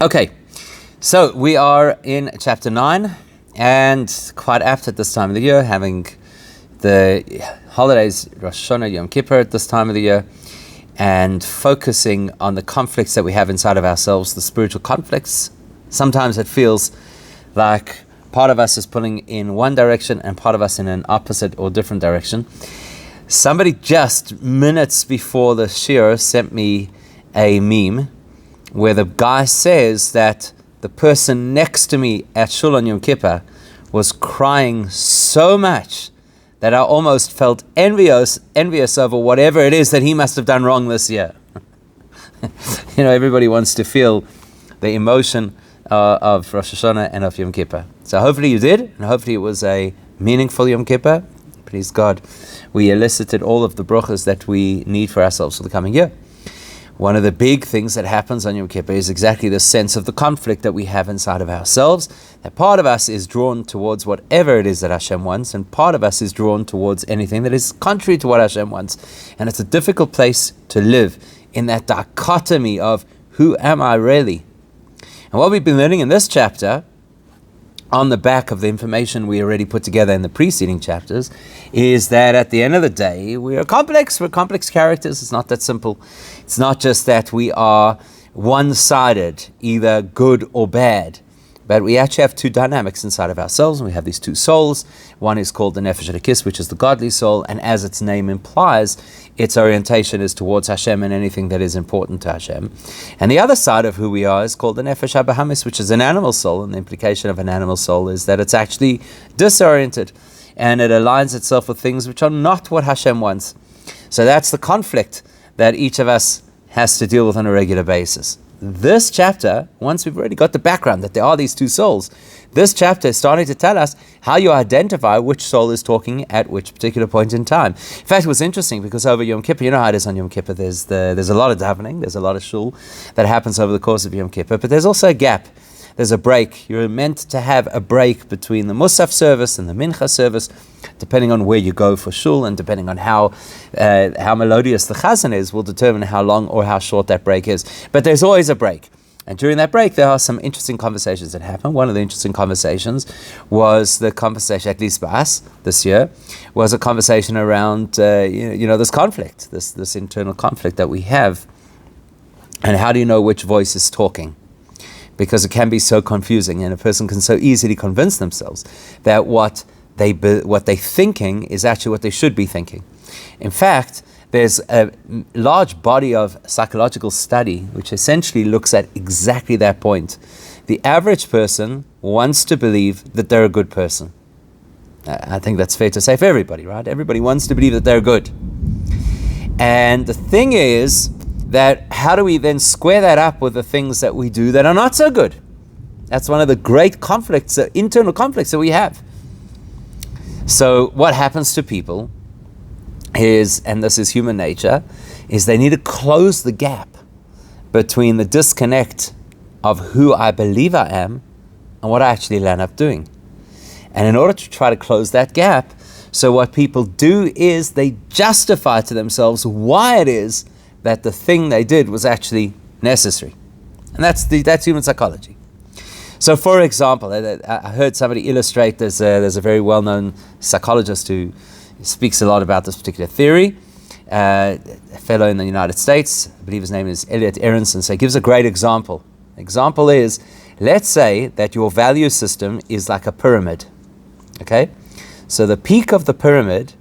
Okay, so we are in chapter 9, and quite apt at this time of the year, having the holidays, Rosh Hashanah, Yom Kippur at this time of the year, and focusing on the conflicts that we have inside of ourselves, the spiritual conflicts. Sometimes it feels like part of us is pulling in one direction and part of us in an opposite or different direction. Somebody just minutes before the shir sent me a meme where the guy says that the person next to me at Shul on Yom Kippur was crying so much that I almost felt envious over whatever it is that he must have done wrong this year. Everybody wants to feel the emotion of Rosh Hashanah and of Yom Kippur. So hopefully you did, and hopefully it was a meaningful Yom Kippur. Please God, we elicited all of the brachas that we need for ourselves for the coming year. One of the big things that happens on Yom Kippur is exactly the sense of the conflict that we have inside of ourselves. That part of us is drawn towards whatever it is that Hashem wants, and part of us is drawn towards anything that is contrary to what Hashem wants. And it's a difficult place to live in that dichotomy of who am I really? And what we've been learning in this chapter, on the back of the information we already put together in the preceding chapters, is that at the end of the day, we're complex characters. It's not that simple. It's not just that we are one-sided, either good or bad, but we actually have two dynamics inside of ourselves, and we have these two souls. One is called the Nefesh Elokis, which is the godly soul, and as its name implies, its orientation is towards Hashem and anything that is important to Hashem. And the other side of who we are is called the Nefesh HaBahamis, which is an animal soul, and the implication of an animal soul is that it's actually disoriented, and it aligns itself with things which are not what Hashem wants. So that's the conflict that each of us has to deal with on a regular basis. This chapter, once we've already got the background that there are these two souls, this chapter is starting to tell us how you identify which soul is talking at which particular point in time. In fact, it was interesting because over Yom Kippur, you know how it is on Yom Kippur, there's a lot of davening, there's a lot of shul that happens over the course of Yom Kippur, but there's also a gap. There's a break. You're meant to have a break between the Musaf service and the Mincha service, depending on where you go for shul and depending on how melodious the chazan is will determine how long or how short that break is. But there's always a break. And during that break, there are some interesting conversations that happen. One of the interesting conversations was the conversation, at least by us this year, was a conversation around this conflict, this internal conflict that we have. And how do you know which voice is talking? Because it can be so confusing, and a person can so easily convince themselves that what they're thinking is actually what they should be thinking. In fact, there's a large body of psychological study which essentially looks at exactly that point. The average person wants to believe that they're a good person. I think that's fair to say for everybody, right? Everybody wants to believe that they're good. And the thing is, that how do we then square that up with the things that we do that are not so good? That's one of the great conflicts, internal conflicts that we have. So what happens to people is, and this is human nature, is they need to close the gap between the disconnect of who I believe I am and what I actually land up doing. And in order to try to close that gap, so what people do is they justify to themselves why it is that the thing they did was actually necessary. And that's human psychology. So for example, I heard somebody illustrate, there's a very well-known psychologist who speaks a lot about this particular theory, a fellow in the United States, I believe his name is Elliot Aronson, so he gives a great example. Example is, let's say that your value system is like a pyramid, okay? So the peak of the pyramid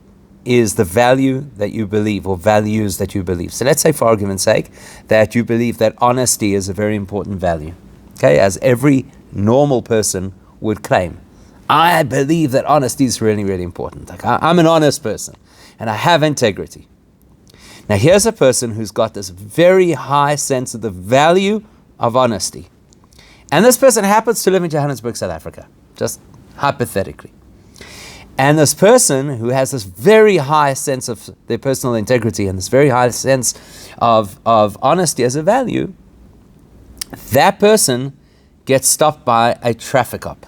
is the value that you believe, or values that you believe. So let's say, for argument's sake, that you believe that honesty is a very important value, okay, as every normal person would claim. I believe that honesty is really, really important. Like I'm an honest person, and I have integrity. Now here's a person who's got this very high sense of the value of honesty. And this person happens to live in Johannesburg, South Africa, just hypothetically. And this person who has this very high sense of their personal integrity and this very high sense of honesty as a value, that person gets stopped by a traffic cop.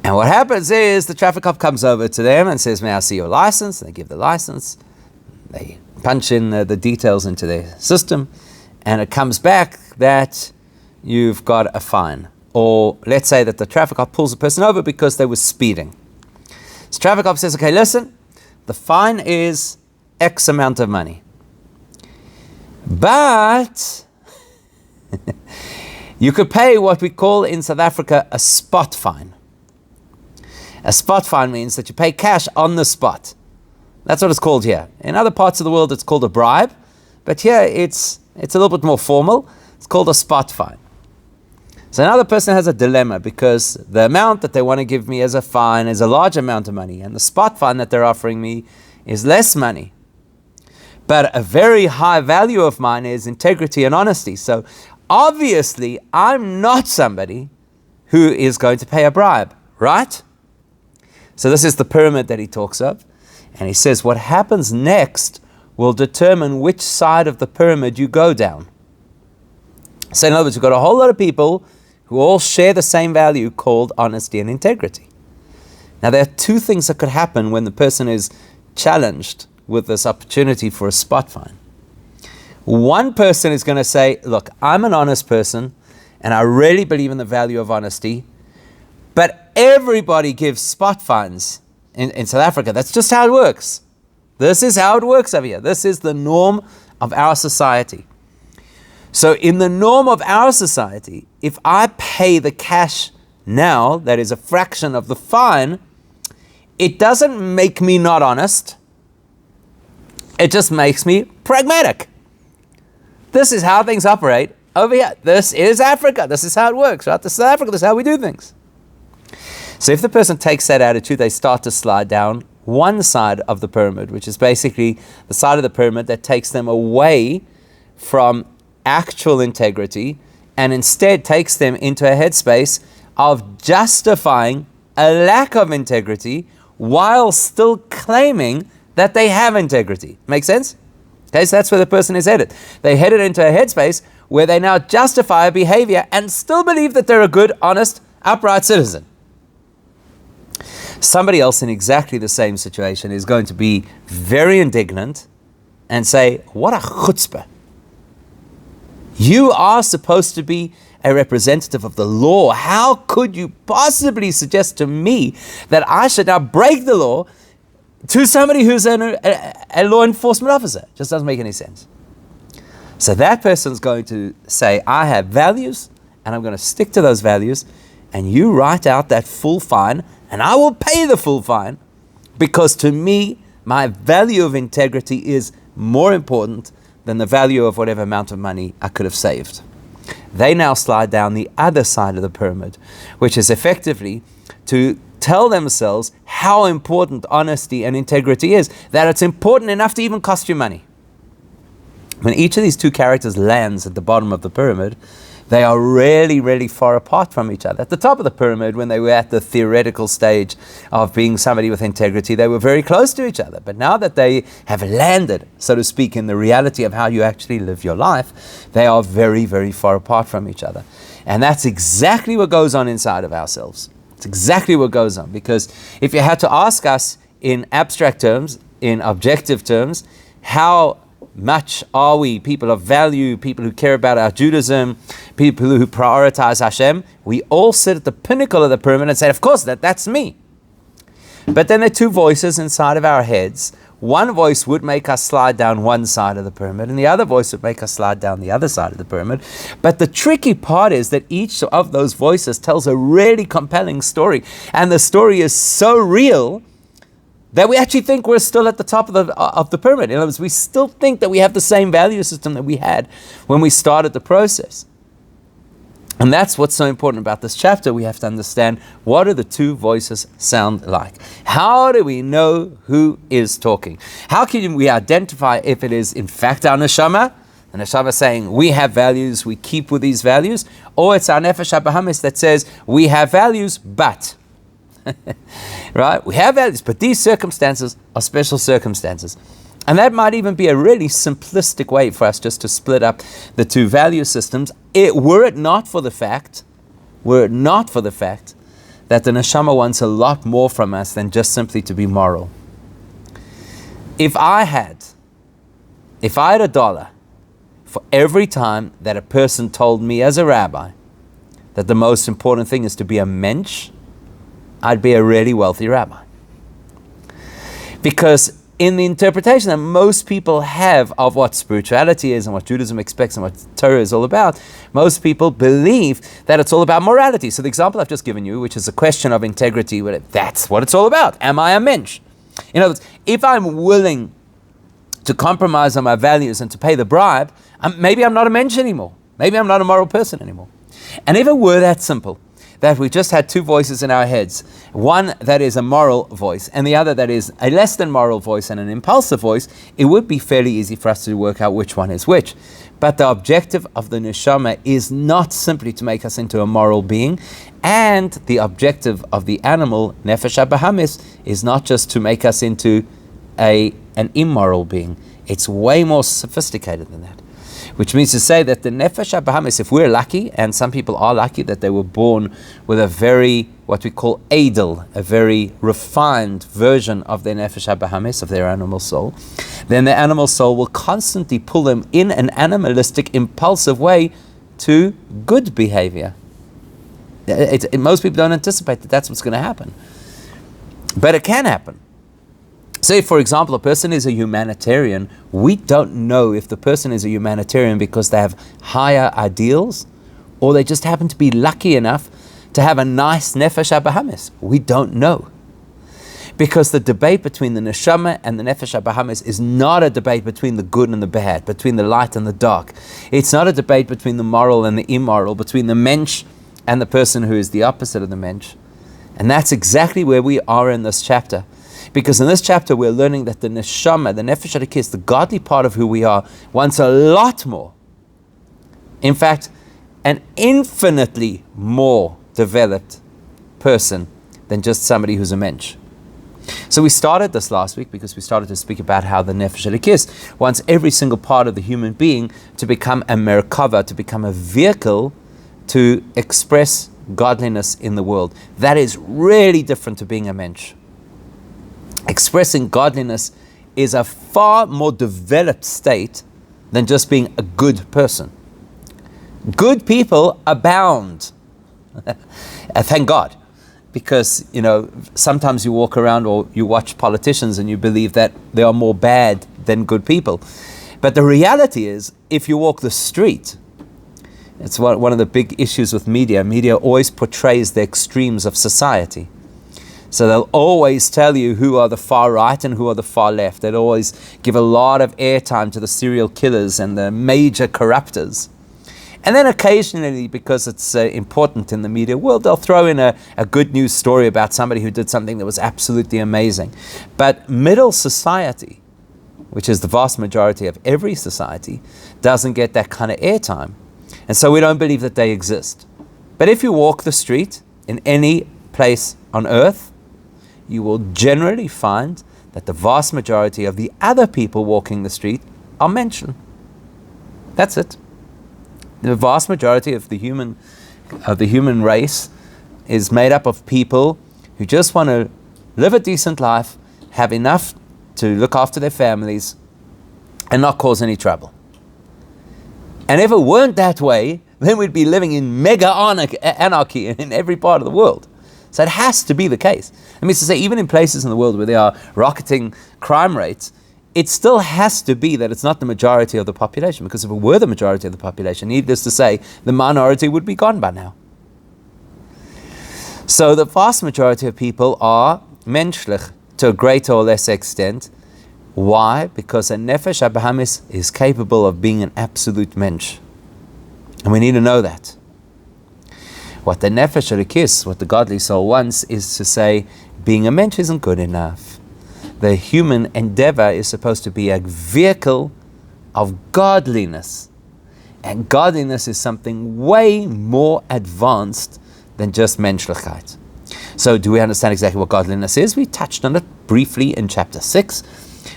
And what happens is the traffic cop comes over to them and says, "May I see your license?" And they give the license. They punch in the details into their system, and it comes back that you've got a fine. Or let's say that the traffic cop pulls a person over because they were speeding. So traffic cop says, okay, listen, the fine is X amount of money. But you could pay what we call in South Africa a spot fine. A spot fine means that you pay cash on the spot. That's what it's called here. In other parts of the world, it's called a bribe. But here, it's a little bit more formal. It's called a spot fine. So another person has a dilemma because the amount that they want to give me as a fine is a large amount of money, and the spot fine that they're offering me is less money. But a very high value of mine is integrity and honesty. So obviously, I'm not somebody who is going to pay a bribe, right? So this is the pyramid that he talks of. And he says what happens next will determine which side of the pyramid you go down. So in other words, you've got a whole lot of people who all share the same value called honesty and integrity. Now there are two things that could happen when the person is challenged with this opportunity for a spot fine. One person is going to say, look, I'm an honest person and I really believe in the value of honesty, but everybody gives spot fines in South Africa. That's just how it works. This is how it works over here. This is the norm of our society. So in the norm of our society, if I pay the cash now, that is a fraction of the fine, it doesn't make me not honest. It just makes me pragmatic. This is how things operate over here. This is Africa. This is how it works, right? This is South Africa. This is how we do things. So if the person takes that attitude, they start to slide down one side of the pyramid, which is basically the side of the pyramid that takes them away from actual integrity and instead takes them into a headspace of justifying a lack of integrity while still claiming that they have integrity. Make sense? Okay, so that's where the person is headed. They headed into a headspace where they now justify a behavior and still believe that they're a good, honest, upright citizen. Somebody else in exactly the same situation is going to be very indignant and say, what a chutzpah. You are supposed to be a representative of the law. How could you possibly suggest to me that I should now break the law to somebody who's a law enforcement officer? It just doesn't make any sense. So that person's going to say, I have values and I'm going to stick to those values, and you write out that full fine and I will pay the full fine because to me, my value of integrity is more important than the value of whatever amount of money I could have saved. They now slide down the other side of the pyramid, which is effectively to tell themselves how important honesty and integrity is, that it's important enough to even cost you money. When each of these two characters lands at the bottom of the pyramid, they are really, really far apart from each other. At the top of the pyramid, when they were at the theoretical stage of being somebody with integrity, they were very close to each other. But now that they have landed, so to speak, in the reality of how you actually live your life, they are very, very far apart from each other. And that's exactly what goes on inside of ourselves. It's exactly what goes on. Because if you had to ask us in abstract terms, in objective terms, how much are we people of value, people who care about our Judaism, people who prioritize Hashem? We all sit at the pinnacle of the pyramid and say, of course, that's me. But then there are two voices inside of our heads. One voice would make us slide down one side of the pyramid, and the other voice would make us slide down the other side of the pyramid. But the tricky part is that each of those voices tells a really compelling story. And the story is so real that we actually think we're still at the top of the pyramid. In other words, we still think that we have the same value system that we had when we started the process. And that's what's so important about this chapter. We have to understand, what do the two voices sound like? How do we know who is talking? How can we identify if it is in fact our neshama, the neshama saying we have values, we keep with these values, or it's our nefesh habahamis that says we have values, but... right? We have values, but these circumstances are special circumstances. And that might even be a really simplistic way for us just to split up the two value systems. Were it not for the fact that the neshama wants a lot more from us than just simply to be moral. If I had $1, for every time that a person told me as a rabbi that the most important thing is to be a mensch, I'd be a really wealthy rabbi. Because in the interpretation that most people have of what spirituality is and what Judaism expects and what Torah is all about, most people believe that it's all about morality. So the example I've just given you, which is a question of integrity, that's what it's all about. Am I a mensch? In other words, if I'm willing to compromise on my values and to pay the bribe, maybe I'm not a mensch anymore. Maybe I'm not a moral person anymore. And if it were that simple, that we just had two voices in our heads, one that is a moral voice and the other that is a less than moral voice and an impulsive voice, it would be fairly easy for us to work out which one is which. But the objective of the neshama is not simply to make us into a moral being, and the objective of the animal, nefesh habahamis, is not just to make us into an immoral being. It's way more sophisticated than that. Which means to say that the nefesh habahamis, if we're lucky, and some people are lucky that they were born with a very, what we call edel, a very refined version of their nefesh habahamis, of their animal soul, then the animal soul will constantly pull them in an animalistic, impulsive way to good behavior. Most people don't anticipate that that's what's going to happen. But it can happen. Say, for example, a person is a humanitarian. We don't know if the person is a humanitarian because they have higher ideals or they just happen to be lucky enough to have a nice nefesh habahamis. We don't know. Because the debate between the neshama and the nefesh habahamis is not a debate between the good and the bad, between the light and the dark. It's not a debate between the moral and the immoral, between the mensch and the person who is the opposite of the mensch. And that's exactly where we are in this chapter. Because in this chapter we're learning that the neshama, the nefesh halikis, the godly part of who we are, wants a lot more. In fact, an infinitely more developed person than just somebody who's a mensch. So we started this last week because we started to speak about how the nefesh halikis wants every single part of the human being to become a merkava, to become a vehicle to express godliness in the world. That is really different to being a mensch. Expressing godliness is a far more developed state than just being a good person. Good people abound. Thank God. Because, sometimes you walk around or you watch politicians and you believe that they are more bad than good people. But the reality is, if you walk the street, it's one of the big issues with media. Media always portrays the extremes of society. So they'll always tell you who are the far right and who are the far left. They'll always give a lot of airtime to the serial killers and the major corruptors. And then occasionally, because it's important in the media world, they'll throw in a good news story about somebody who did something that was absolutely amazing. But middle society, which is the vast majority of every society, doesn't get that kind of airtime. And so we don't believe that they exist. But if you walk the street in any place on earth, you will generally find that the vast majority of the other people walking the street are mentioned. That's it. The vast majority of the human race is made up of people who just want to live a decent life, have enough to look after their families, and not cause any trouble. And if it weren't that way, then we'd be living in mega anarchy in every part of the world. So it has to be the case. That means to say, even in places in the world where there are rocketing crime rates, it still has to be that it's not the majority of the population, because if it were the majority of the population, needless to say, the minority would be gone by now. So the vast majority of people are menschlich to a greater or less extent. Why? Because a nefesh habahamis is capable of being an absolute mensch. And we need to know that. What the nefesh halikis, what the godly soul wants, is to say, being a mensch isn't good enough. The human endeavor is supposed to be a vehicle of godliness. And godliness is something way more advanced than just menschlichkeit. So do we understand exactly what godliness is? We touched on it briefly in chapter 6.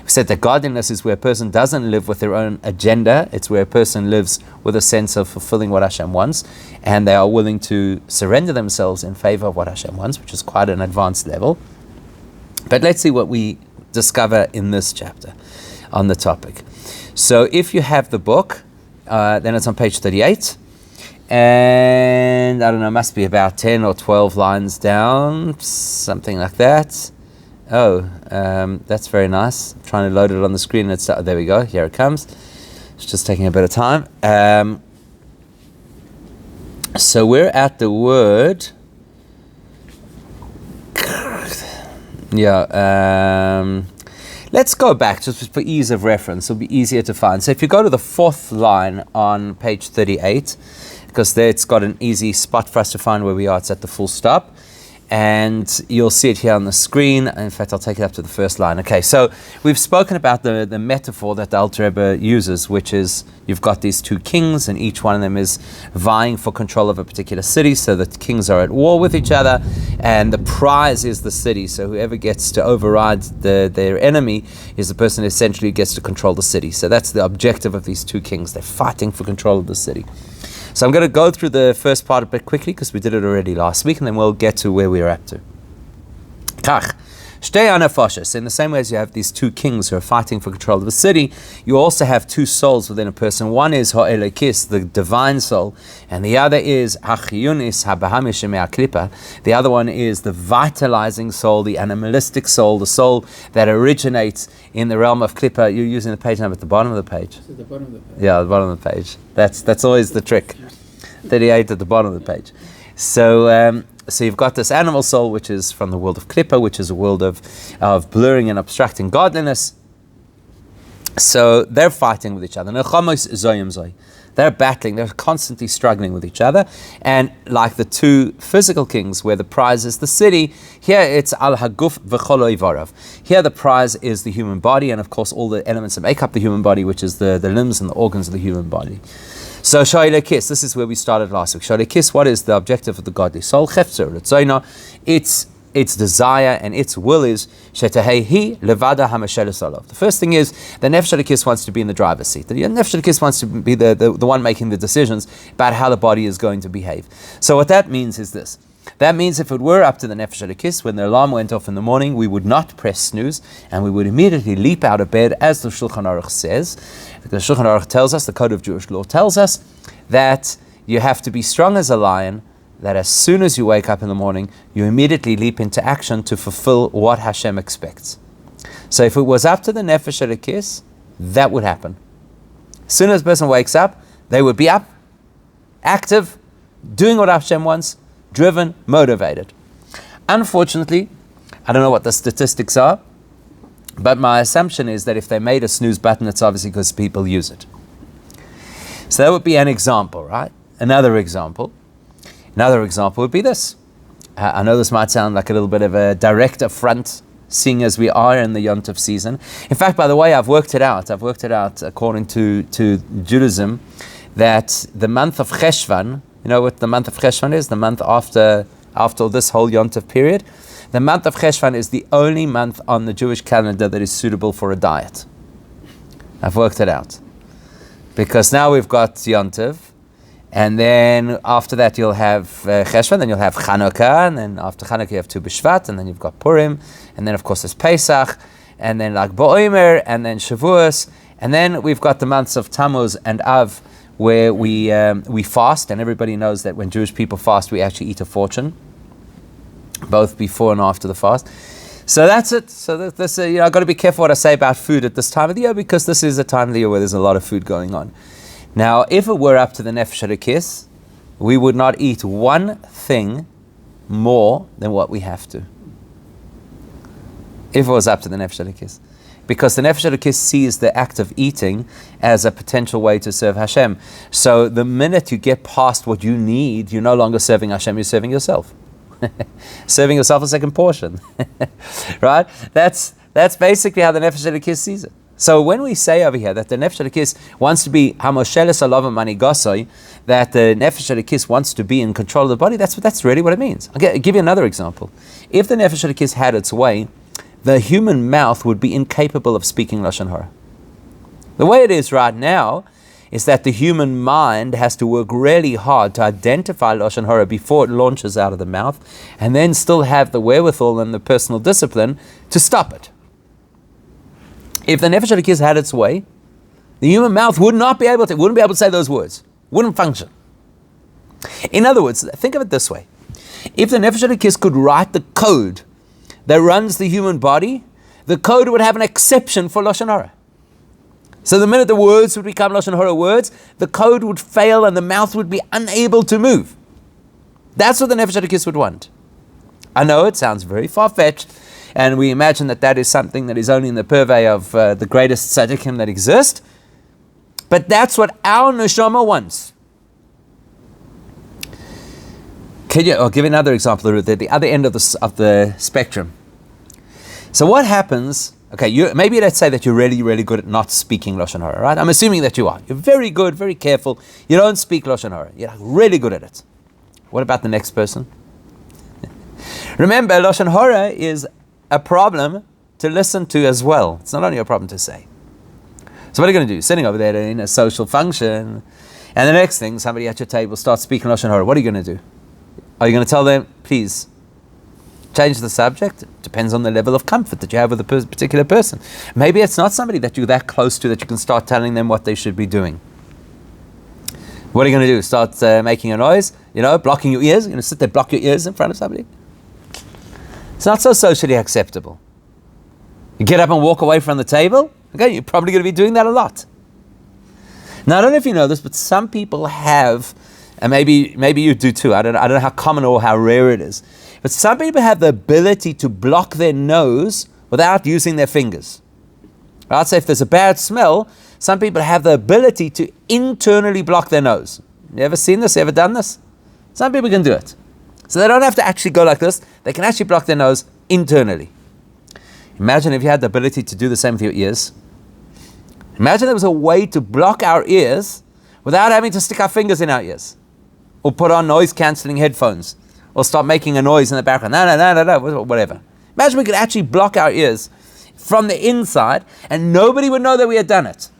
We said that godliness is where a person doesn't live with their own agenda. It's where a person lives with a sense of fulfilling what Hashem wants, and they are willing to surrender themselves in favor of what Hashem wants, which is quite an advanced level. But let's see what we discover in this chapter on the topic. So if you have the book, Then it's on page 38. And I don't know, must be about 10 or 12 lines down, something like that. Oh, that's very nice. I'm trying to load it on the screen. There we go. Here it comes. It's just taking a bit of time. So we're at the word. Yeah. Let's go back just for ease of reference. It'll be easier to find. So if you go to the fourth line on page 38, because there it's got an easy spot for us to find where we are. It's at the full stop. And you'll see it here on the screen. In fact, I'll take it up to the first line. Okay, so we've spoken about the metaphor that the Alter Rebbe uses, which is you've got these two kings, and each one of them is vying for control of a particular city, so the kings are at war with each other, and the prize is the city. So whoever gets to override their enemy is the person who essentially gets to control the city. So that's the objective of these two kings. They're fighting for control of the city. So I'm going to go through the first part a bit quickly because we did it already last week, and then we'll get to where we're up to. Kach. Shtei anafoshes. In the same way as you have these two kings who are fighting for control of the city, you also have two souls within a person. One is ha'elokis, the divine soul, and the other is ha'chiyunis ha'bahamish me'aklipa. The other one is the vitalizing soul, the animalistic soul, the soul that originates in the realm of Klippa. You're using the page number at the bottom of the page. At the bottom of the page. Yeah, the bottom of the page. That's always the trick. 38 at the bottom of the page. So you've got this animal soul, which is from the world of Klippa, which is a world of blurring and obstructing godliness. So they're fighting with each other. They're battling, they're constantly struggling with each other. And like the two physical kings, where the prize is the city, here it's al haguf v'cholo ivarav. Here the prize is the human body, and of course all the elements that make up the human body, which is the limbs and the organs of the human body. So Shailekis, this is where we started last week. Shailekis, what is the objective of the godly soul? Chefzer, its desire and its will is Shetahehi Levada Hamashelusolov. The first thing is the Nefesh Elokis wants to be in the driver's seat. The Nefesh Elokis wants to be the one making the decisions about how the body is going to behave. So what that means is this. That means if it were up to the Nefesh Elokis, when the alarm went off in the morning, we would not press snooze, and we would immediately leap out of bed, as the Shulchan Aruch says. The Shulchan Aruch tells us, the Code of Jewish Law tells us, that you have to be strong as a lion, that as soon as you wake up in the morning, you immediately leap into action to fulfill what Hashem expects. So if it was up to the Nefesh Elokis, that would happen. As soon as a person wakes up, they would be up, active, doing what Hashem wants, driven, motivated. Unfortunately, I don't know what the statistics are, but my assumption is that if they made a snooze button, it's obviously because people use it. So that would be an example, right? Another example would be this. I know this might sound like a little bit of a direct affront, seeing as we are in the Yom Tov season. In fact, by the way, I've worked it out according to Judaism, that the month of Cheshvan, you know what the month of Cheshvan is? The month after this whole Yom Tov period. The month of Cheshvan is the only month on the Jewish calendar that is suitable for a diet. I've worked it out. Because now we've got Yom Tov, and then after that you'll have Cheshvan, then you'll have Chanukah, and then after Chanukah you have Tu B'Shvat, and then you've got Purim, and then of course there's Pesach, and then like Bo'omer, and then Shavuos, and then we've got the months of Tammuz and Av, where we fast, and everybody knows that when Jewish people fast, we actually eat a fortune, both before and after the fast. So that's it. So this, I've got to be careful what I say about food at this time of the year, because this is a time of the year where there's a lot of food going on. Now, if it were up to the Nefesh Elokis, we would not eat one thing more than what we have to. If it was up to the Nefesh Elokis. Because the Nefesh Elokis sees the act of eating as a potential way to serve Hashem. So the minute you get past what you need, you're no longer serving Hashem, you're serving yourself. Serving yourself a second portion. Right? That's basically how the Nefesh Elokis sees it. So when we say over here that the Nefesh Elokis wants to be Hamosheles Alav Manigosoi, that the Nefesh Elokis wants to be in control of the body, that's really what it means. I'll give you another example. If the Nefesh Elokis had its way, the human mouth would be incapable of speaking Lashon Hara. The way it is right now is that the human mind has to work really hard to identify Lashon Hara before it launches out of the mouth, and then still have the wherewithal and the personal discipline to stop it. If the Nefesh Elokis had its way, The human mouth would not be able to, wouldn't be able to say those words. Wouldn't function. In other words, think of it this way. If the Nefesh Elokis could write the code that runs the human body, the code would have an exception for Lashon Hara. So the minute the words would become Lashon Hara words, the code would fail and the mouth would be unable to move. That's what the Nefesh Elokis would want. I know it sounds very far-fetched, and we imagine that that is something that is only in the purvey of the greatest tzaddikim that exist, but that's what our neshama wants. I'll give you another example at the other end of the spectrum. So what happens? Okay, maybe let's say that you're really, really good at not speaking Lashon Hara, right? I'm assuming that you are. You're very good, very careful. You don't speak Lashon Hara. You're really good at it. What about the next person? Remember, Lashon Hara is a problem to listen to as well. It's not only a problem to say. So what are you going to do? Sitting over there in a social function, and the next thing, somebody at your table starts speaking Lashon Hara. What are you going to do? Are you going to tell them, please, change the subject? It depends on the level of comfort that you have with a particular person. Maybe it's not somebody that you're that close to that you can start telling them what they should be doing. What are you going to do? Start making a noise? Blocking your ears? You're going to sit there, block your ears in front of somebody? It's not so socially acceptable. You get up and walk away from the table? Okay, you're probably going to be doing that a lot. Now, I don't know if you know this, but some people have, and maybe you do too, I don't know how common or how rare it is, but some people have the ability to block their nose without using their fingers. I'd say if there's a bad smell, some people have the ability to internally block their nose. You ever seen this? You ever done this? Some people can do it. So they don't have to actually go like this. They can actually block their nose internally. Imagine if you had the ability to do the same with your ears. Imagine there was a way to block our ears without having to stick our fingers in our ears, or put on noise-cancelling headphones, or start making a noise in the background. No, whatever. Imagine we could actually block our ears from the inside, and nobody would know that we had done it.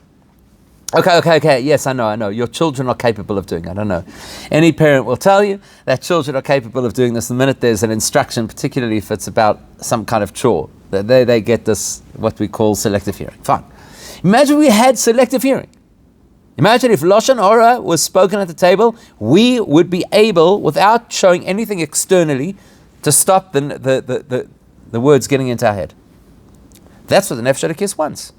Okay. Yes, I know. Your children are capable of doing it. I know. Any parent will tell you that children are capable of doing this the minute there's an instruction, particularly if it's about some kind of chore. They get this, what we call selective hearing. Fine. Imagine we had selective hearing. Imagine if Lashon Hara was spoken at the table, we would be able, without showing anything externally, to stop the words getting into our head. That's what the Nefesh Elokis wants.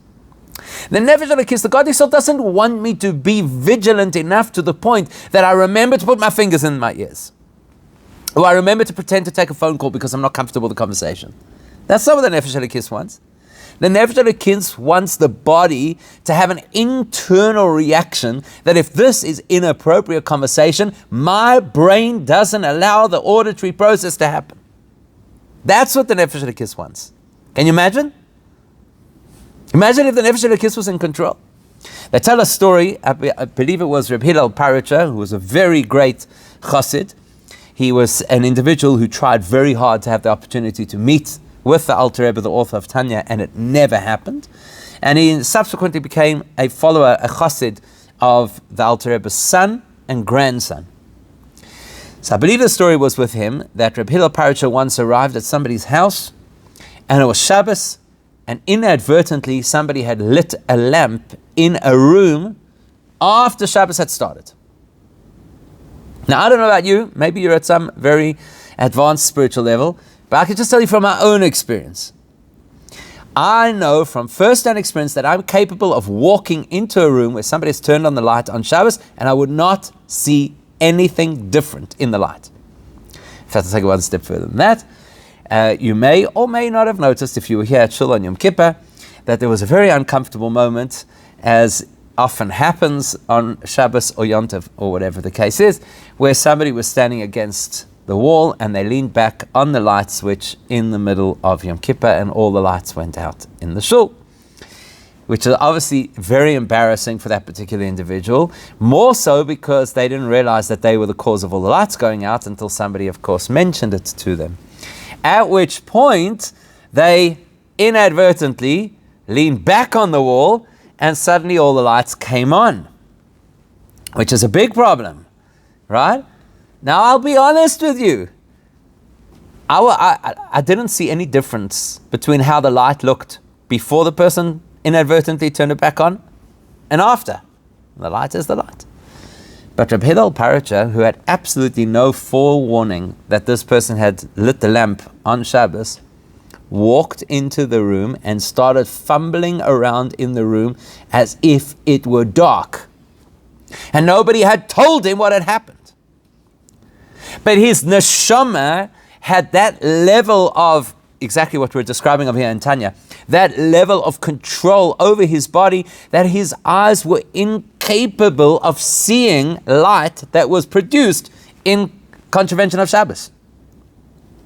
The Nefesh Elokis, the God Himself, doesn't want me to be vigilant enough to the point that I remember to put my fingers in my ears, or I remember to pretend to take a phone call because I'm not comfortable with the conversation. That's not what the Nefesh Elokis wants. The Nefesh Elokis wants the body to have an internal reaction that if this is inappropriate conversation, my brain doesn't allow the auditory process to happen. That's what the Nefesh Elokis wants. Can you imagine? Imagine if the Nefesh Elokis was in control. They tell a story, I believe it was Reb Hillel Paritcher, who was a very great chassid. He was an individual who tried very hard to have the opportunity to meet with the Alter Rebbe, the author of Tanya, and it never happened. And he subsequently became a follower, a chassid of the Alter Rebbe's son and grandson. So I believe the story was with him that Reb Hillel Paritcher once arrived at somebody's house, and it was Shabbos, and inadvertently somebody had lit a lamp in a room after Shabbos had started. Now, I don't know about you, maybe you're at some very advanced spiritual level, but I can just tell you from my own experience. I know from first-hand experience that I'm capable of walking into a room where somebody has turned on the light on Shabbos, and I would not see anything different in the light. In fact, I'll take it one step further than that. You may or may not have noticed, if you were here at Shul on Yom Kippur, that there was a very uncomfortable moment, as often happens on Shabbos or Yom Tov, or whatever the case is, where somebody was standing against the wall and they leaned back on the light switch in the middle of Yom Kippur, and all the lights went out in the shul, which is obviously very embarrassing for that particular individual, more so because they didn't realize that they were the cause of all the lights going out until somebody, of course, mentioned it to them. At which point, they inadvertently leaned back on the wall and suddenly all the lights came on, which is a big problem, right? Now, I'll be honest with you. I didn't see any difference between how the light looked before the person inadvertently turned it back on and after. The light is the light. But Reb Hillel Paracha, who had absolutely no forewarning that this person had lit the lamp on Shabbos, walked into the room and started fumbling around in the room as if it were dark. And nobody had told him what had happened. But his neshama had that level of, exactly what we're describing over here in Tanya, that level of control over his body that his eyes were incapable of seeing light that was produced in contravention of Shabbos.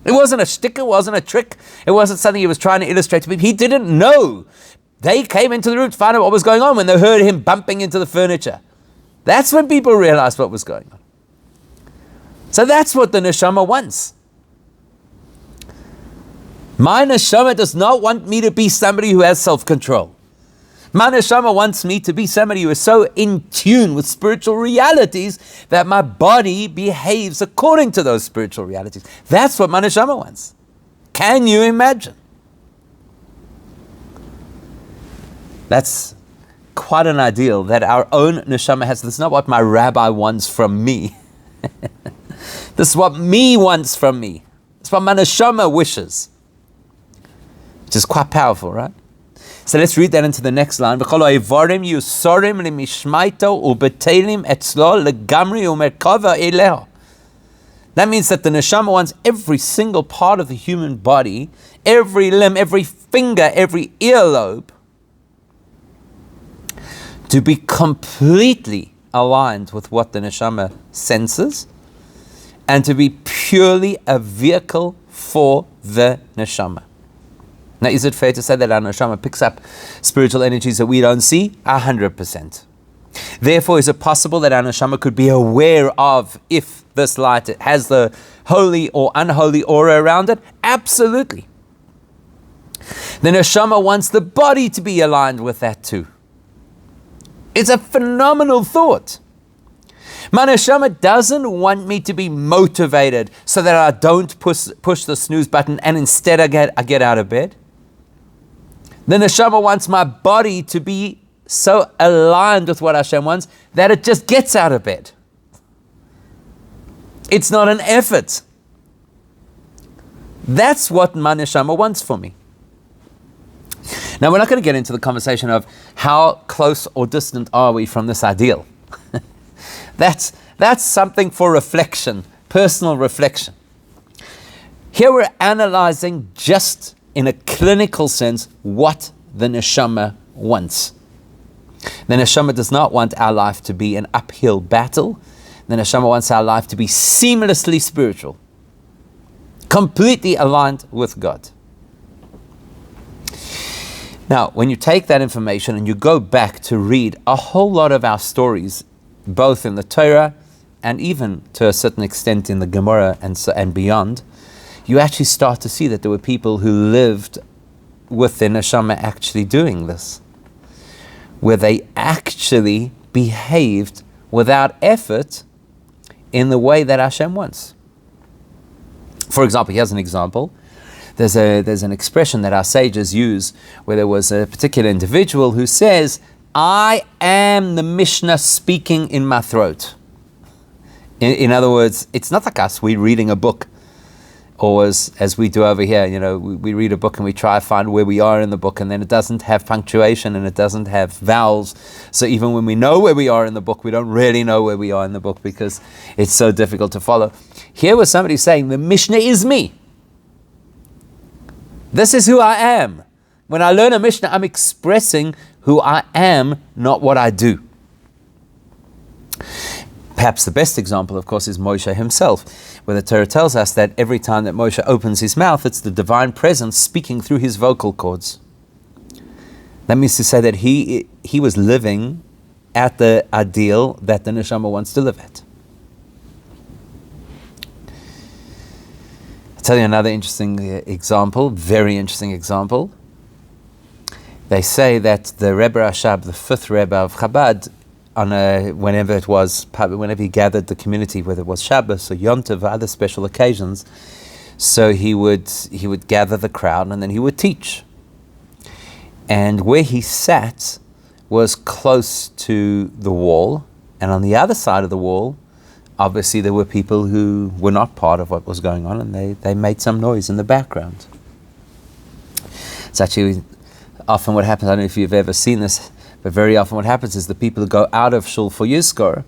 It wasn't a shtick, it wasn't a trick, it wasn't something he was trying to illustrate to people. He didn't know. They came into the room to find out what was going on when they heard him bumping into the furniture. That's when people realized what was going on. So that's what the neshama wants. My neshama does not want me to be somebody who has self-control. My neshama wants me to be somebody who is so in tune with spiritual realities that my body behaves according to those spiritual realities. That's what my neshama wants. Can you imagine? That's quite an ideal that our own neshama has. This is not what my rabbi wants from me. This is what me wants from me. It's what my neshama wishes. Which is quite powerful, right? So let's read that into the next line. That means that the neshama wants every single part of the human body, every limb, every finger, every earlobe, to be completely aligned with what the neshama senses, and to be purely a vehicle for the neshama. Now, is it fair to say that our neshama picks up spiritual energies that we don't see? 100%. Therefore, is it possible that our neshama could be aware of if this light has the holy or unholy aura around it? Absolutely. The neshama wants the body to be aligned with that too. It's a phenomenal thought. My neshama doesn't want me to be motivated so that I don't push the snooze button and instead I get out of bed. The neshama wants my body to be so aligned with what Hashem wants that it just gets out of bed. It's not an effort. That's what my neshama wants for me. Now, we're not going to get into the conversation of how close or distant are we from this ideal. That's something for reflection, personal reflection. Here we're analyzing just in a clinical sense what the neshama wants. The neshama does not want our life to be an uphill battle. The neshama wants our life to be seamlessly spiritual, completely aligned with God. Now, when you take that information and you go back to read a whole lot of our stories, both in the Torah and even to a certain extent in the Gemara and beyond, you actually start to see that there were people who lived with their neshama actually doing this, where they actually behaved without effort in the way that Hashem wants. For example, here's an example. There's an expression that our sages use where there was a particular individual who says, I am the Mishnah speaking in my throat. In other words, it's not like us, we're reading a book, or as we do over here, we read a book and we try to find where we are in the book, and then it doesn't have punctuation and it doesn't have vowels. So even when we know where we are in the book, we don't really know where we are in the book because it's so difficult to follow. Here was somebody saying, the Mishnah is me. This is who I am. When I learn a Mishnah, I'm expressing who I am, not what I do. Perhaps the best example, of course, is Moshe himself, where the Torah tells us that every time that Moshe opens his mouth, it's the divine presence speaking through his vocal cords. That means to say that he was living at the ideal that the neshama wants to live at. I'll tell you another interesting example, very interesting example. They say that the Rebbe Rashab, the fifth Rebbe of Chabad, whenever he gathered the community, whether it was Shabbos or Yom Tov or other special occasions, so he would gather the crowd and then he would teach. And where he sat was close to the wall, and on the other side of the wall, obviously there were people who were not part of what was going on, and they made some noise in the background. It's actually often what happens, I don't know if you've ever seen this, but very often what happens is the people who go out of shul for Yizkor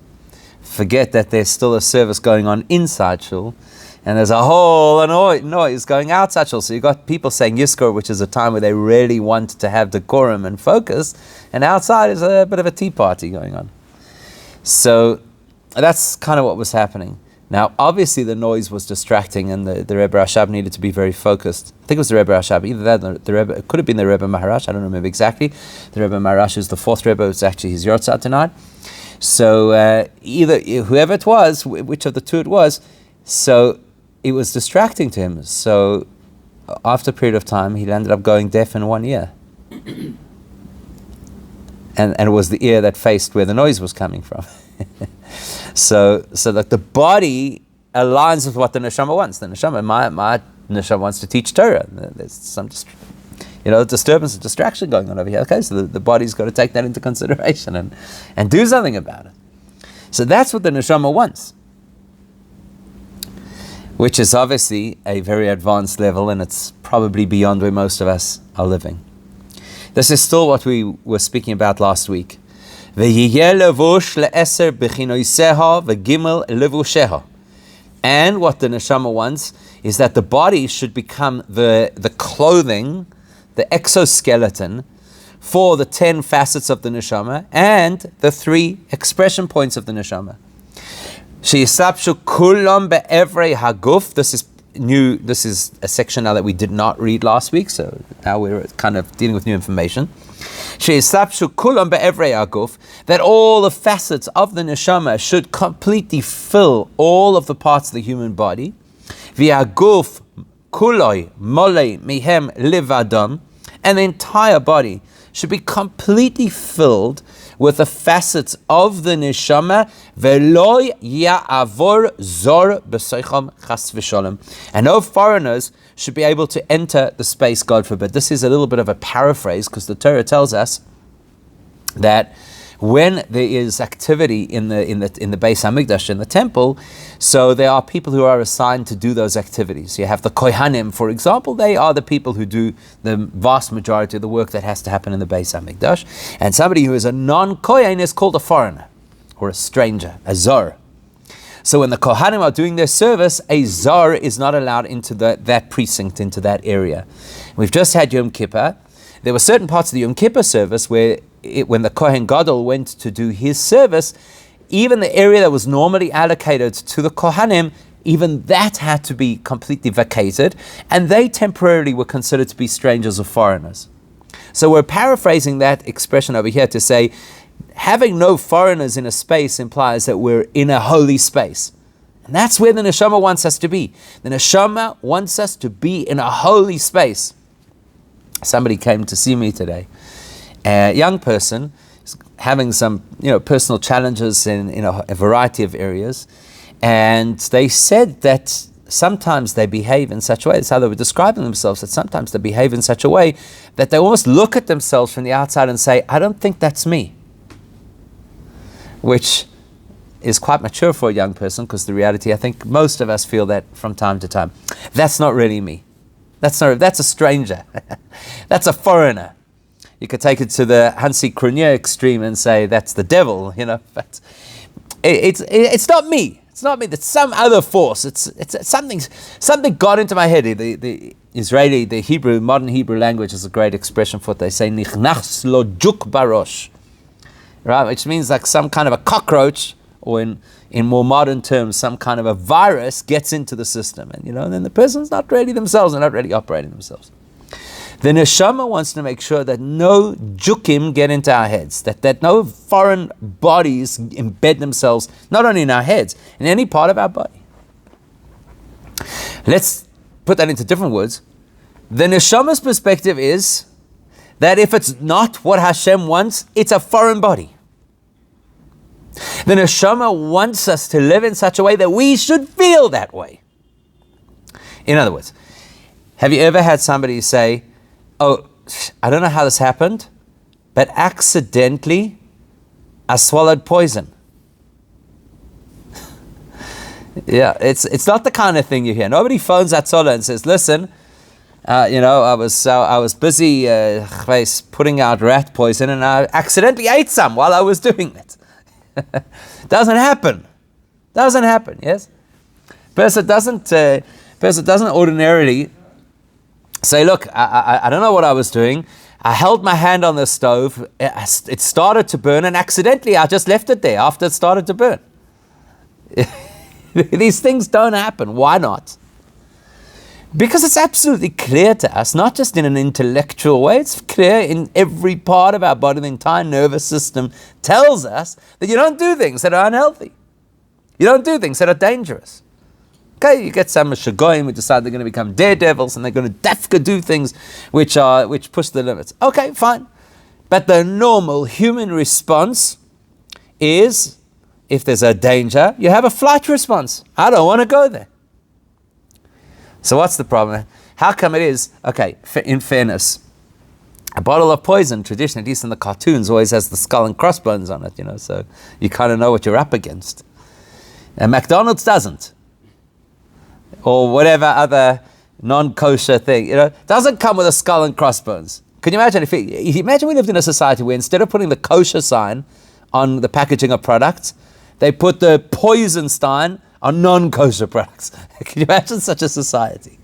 forget that there's still a service going on inside shul, and there's a whole noise going outside shul. So you've got people saying Yizkor, which is a time where they really want to have decorum and focus, and outside is a bit of a tea party going on. So that's kind of what was happening. Now, obviously the noise was distracting, and the Rebbe Rashab needed to be very focused. I think it was the Rebbe Rashab, either that or the Rebbe, it could have been the Rebbe Maharash, I don't remember exactly. The Rebbe Maharash is the fourth Rebbe, it's actually his Yortzat tonight. So either, whoever it was, which of the two it was, so it was distracting to him. So after a period of time, he ended up going deaf in one ear. And it was the ear that faced where the noise was coming from. So that the body aligns with what the neshama wants. The neshama, my neshama wants to teach Torah. There's some disturbance and distraction going on over here. Okay, so the body's got to take that into consideration and do something about it. So that's what the neshama wants, which is obviously a very advanced level, and it's probably beyond where most of us are living. This is still what we were speaking about last week. And what the neshama wants is that the body should become the clothing, the exoskeleton for the 10 facets of the neshama and the 3 expression points of the neshama. This is new. This is a section now that we did not read last week, so now we're kind of dealing with new information. That all the facets of the neshama should completely fill all of the parts of the human body. And the entire body should be completely filled with the facets of the neshama, and no foreigners should be able to enter the space, God forbid. This is a little bit of a paraphrase, because the Torah tells us that when there is activity in the Beis Hamikdash, in the temple, so there are people who are assigned to do those activities. You have the Kohanim, for example. They are the people who do the vast majority of the work that has to happen in the Beis Hamikdash. And somebody who is a non-Kohen is called a foreigner, or a stranger, a Zar. So when the Kohanim are doing their service, a Zar is not allowed into that precinct, into that area. We've just had Yom Kippur. There were certain parts of the Yom Kippur service where when the Kohen Gadol went to do his service, even the area that was normally allocated to the Kohanim, even that had to be completely vacated, and they temporarily were considered to be strangers or foreigners. So we're paraphrasing that expression over here to say, having no foreigners in a space implies that we're in a holy space. And that's where the neshama wants us to be. The neshama wants us to be in a holy space. Somebody came to see me today. A young person having some, personal challenges in a variety of areas, and they said that sometimes they behave in such a way. That's how they were describing themselves. That sometimes they behave in such a way that they almost look at themselves from the outside and say, "I don't think that's me," which is quite mature for a young person, because the reality, I think most of us feel that from time to time. That's not really me. That's a stranger. That's a foreigner. You could take it to the Hansi Krunier extreme and say that's the devil, but it's not me. It's not me. It's some other force. It's something got into my head. The Israeli, the Hebrew, modern Hebrew language is a great expression for it. They say nichnas lo juk barosh, right? Which means like some kind of a cockroach, or in more modern terms, some kind of a virus gets into the system, and then the person's not really themselves and not really operating themselves. The neshama wants to make sure that no jukim get into our heads, that no foreign bodies embed themselves, not only in our heads, in any part of our body. Let's put that into different words. The neshama's perspective is that if it's not what Hashem wants, it's a foreign body. The neshama wants us to live in such a way that we should feel that way. In other words, have you ever had somebody say, "Oh, I don't know how this happened, but accidentally I swallowed poison. Yeah, it's not the kind of thing you hear. Nobody phones Hatzolah and says, listen, I was busy putting out rat poison and I accidentally ate some while I was doing it. Doesn't happen. Yes? Person doesn't ordinarily say, look, I don't know what I was doing. I held my hand on the stove. It started to burn and accidentally I just left it there after it started to burn. These things don't happen. Why not? Because it's absolutely clear to us, not just in an intellectual way, it's clear in every part of our body. The entire nervous system tells us that you don't do things that are unhealthy. You don't do things that are dangerous. Okay, you get some shagoyim who decide they're going to become daredevils and they're going to dafka do things which push the limits. Okay, fine. But the normal human response is, if there's a danger, you have a flight response. I don't want to go there. So what's the problem? How come it is, okay, in fairness, a bottle of poison, traditionally, at least in the cartoons, always has the skull and crossbones on it, so you kind of know what you're up against. And McDonald's doesn't. Or whatever other non-kosher thing, doesn't come with a skull and crossbones. Can you imagine imagine we lived in a society where instead of putting the kosher sign on the packaging of products, they put the poison sign on non-kosher products. Can you imagine such a society?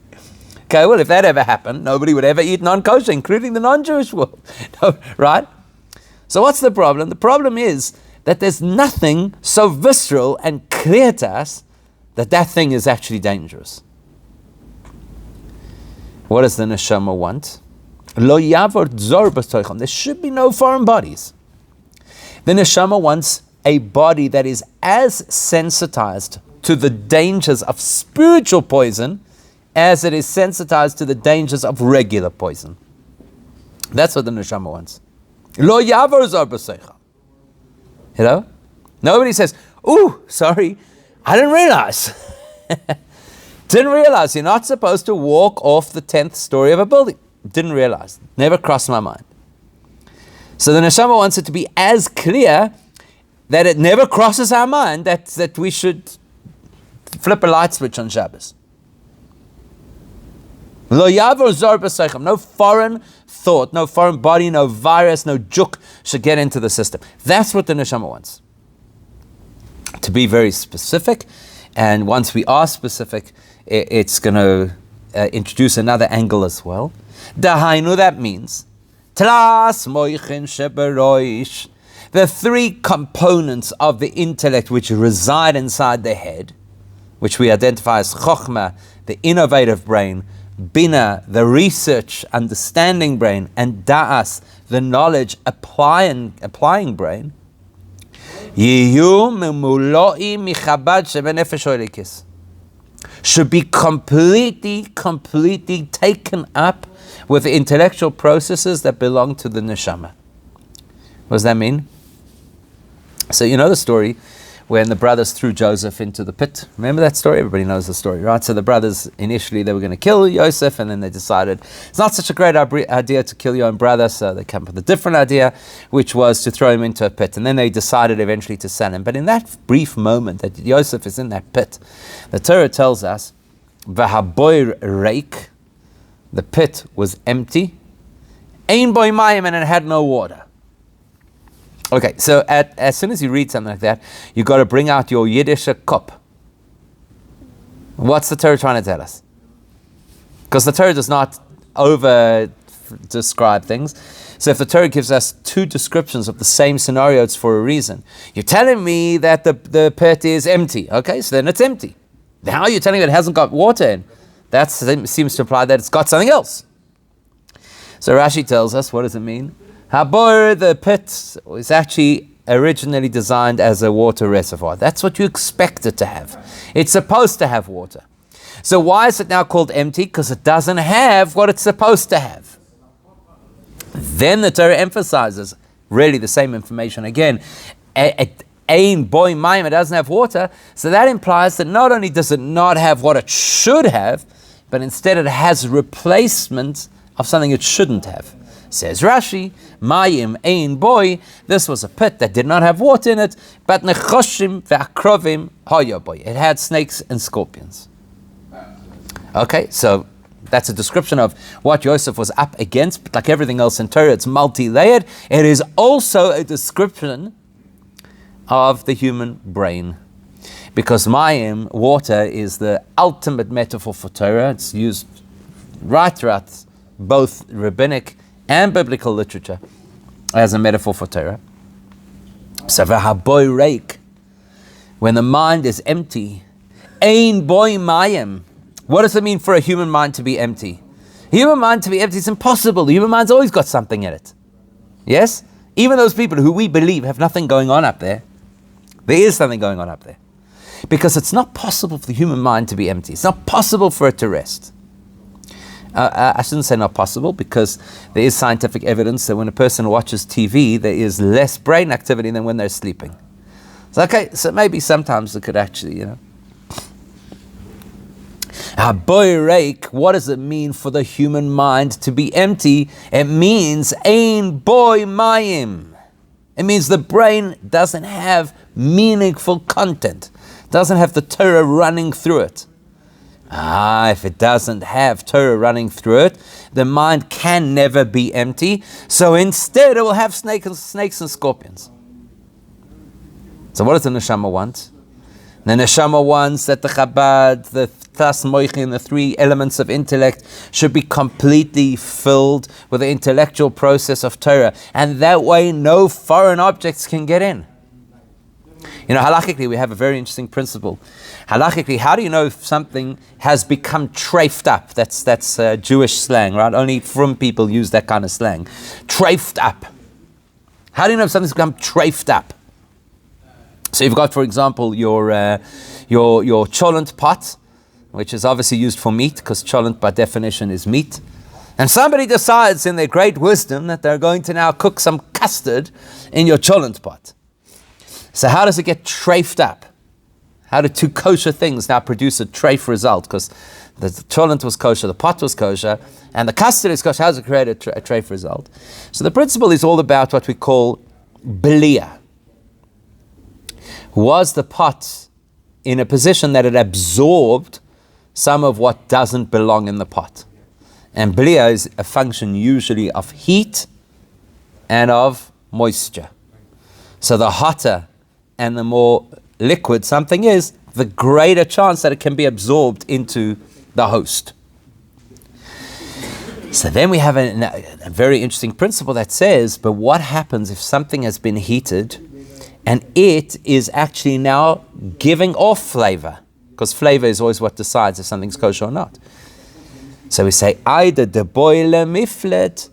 Okay, well, if that ever happened, nobody would ever eat non-kosher, including the non-Jewish world. No, right? So what's the problem? The problem is that there's nothing so visceral and clear to us that thing is actually dangerous. What does the neshama want? Lo yavor tzor b'toicham. There should be no foreign bodies. The neshama wants a body that is as sensitized to the dangers of spiritual poison as it is sensitized to the dangers of regular poison. That's what the neshama wants. Lo yavor tzor b'toicham. Nobody says, "Ooh, sorry, I didn't realize." Didn't realize you're not supposed to walk off the 10th story of a building. Didn't realize. Never crossed my mind. So the neshama wants it to be as clear that it never crosses our mind that we should flip a light switch on Shabbos. Lo yavor zor b'seichem. No foreign thought, no foreign body, no virus, no juk should get into the system. That's what the neshama wants. To be very specific, and once we are specific, it's going to introduce another angle as well. Dahainu, that means tlas moichin sheberoish, the three components of the intellect which reside inside the head, which we identify as chokhmah, the innovative brain, bina, the research, understanding brain, and da'as, the knowledge, applying brain, should be completely taken up with the intellectual processes that belong to the neshama. What does that mean? So you know the story when the brothers threw Joseph into the pit. Remember that story? Everybody knows the story, right? So the brothers, initially they were going to kill Yosef, and then they decided it's not such a great idea to kill your own brother, so they came up with a different idea, which was to throw him into a pit. And then they decided eventually to sell him. But in that brief moment that Yosef is in that pit, the Torah tells us, V'haboir reik, the pit was empty, ein boi mayim, and it had no water. Okay, so as soon as you read something like that, you've got to bring out your Yiddish cup. What's the Torah trying to tell us? Because the Torah does not over-describe things. So if the Torah gives us two descriptions of the same scenario, it's for a reason. You're telling me that the pit is empty. Okay, so then it's empty. Now you're telling me it hasn't got water in. That seems to imply that it's got something else. So Rashi tells us, what does it mean? Habor, the pit, was actually originally designed as a water reservoir. That's what you expect it to have. It's supposed to have water. So why is it now called empty? Because it doesn't have what it's supposed to have. Then the Torah emphasizes really the same information again. Ein boi mayim, it doesn't have water. So that implies that not only does it not have what it should have, but instead it has replacement of something it shouldn't have. Says Rashi, Mayim ein boy, this was a pit that did not have water in it, but nechoshim ve'akrovim hoya boy. It had snakes and scorpions. Okay, so that's a description of what Yosef was up against, but like everything else in Torah, it's multi-layered. It is also a description of the human brain. Because Mayim, water, is the ultimate metaphor for Torah. It's used right throughout both rabbinic and biblical literature as a metaphor for Torah. So v'haboy reik, when the mind is empty, ein boy mayim. What does it mean for a human mind to be empty? A human mind to be empty is impossible. The human mind's always got something in it. Yes? Even those people who we believe have nothing going on up there, there is something going on up there. Because it's not possible for the human mind to be empty. It's not possible for it to rest. I shouldn't say not possible, because there is scientific evidence that when a person watches TV, there is less brain activity than when they're sleeping. So, okay, so maybe sometimes it could actually, Boy, what does it mean for the human mind to be empty? It means ein boy mayim. It means the brain doesn't have meaningful content, doesn't have the Torah running through it. If it doesn't have Torah running through it, the mind can never be empty. So instead, it will have snakes and scorpions. So what does the neshama want? The neshama wants that the Chabad, the Tlas Moichin, the three elements of intellect, should be completely filled with the intellectual process of Torah. And that way, no foreign objects can get in. Halachically, we have a very interesting principle. Halachically, how do you know if something has become treifed up? That's Jewish slang, right? Only frum people use that kind of slang. Treifed up. How do you know if something's become treifed up? So you've got, for example, your cholent pot, which is obviously used for meat, because cholent by definition is meat. And somebody decides in their great wisdom that they're going to now cook some custard in your cholent pot. So how does it get treifed up? How do two kosher things now produce a treif result? Because the cholent was kosher, the pot was kosher, and the custard is kosher. How does it create a treif result? So the principle is all about what we call belia. Was the pot in a position that it absorbed some of what doesn't belong in the pot? And belia is a function usually of heat and of moisture. So the hotter and the more liquid something is, the greater chance that it can be absorbed into the host. So then we have a very interesting principle that says, but what happens if something has been heated and it is actually now giving off flavor? Because flavor is always what decides if something's kosher or not. So we say, either the boiler miflet,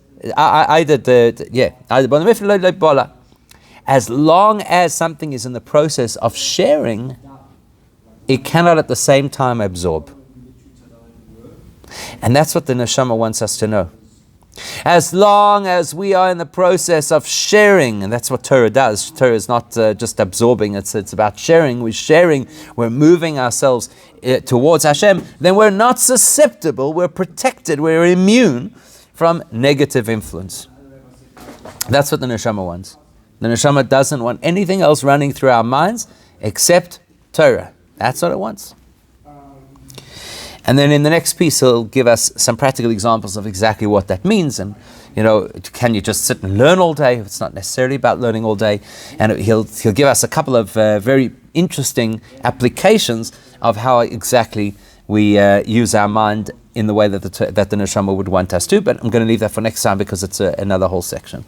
as long as something is in the process of sharing, it cannot at the same time absorb. And that's what the neshama wants us to know. As long as we are in the process of sharing, and that's what Torah does. Torah is not just absorbing, it's about sharing. We're sharing, we're moving ourselves towards Hashem, then we're not susceptible, we're protected, we're immune from negative influence. That's what the neshama wants. The neshama doesn't want anything else running through our minds except Torah. That's what it wants. And then in the next piece, he'll give us some practical examples of exactly what that means. And, can you just sit and learn all day? It's not necessarily about learning all day. And he'll give us a couple of very interesting applications of how exactly we use our mind in the way that the neshama would want us to. But I'm going to leave that for next time because it's another whole section.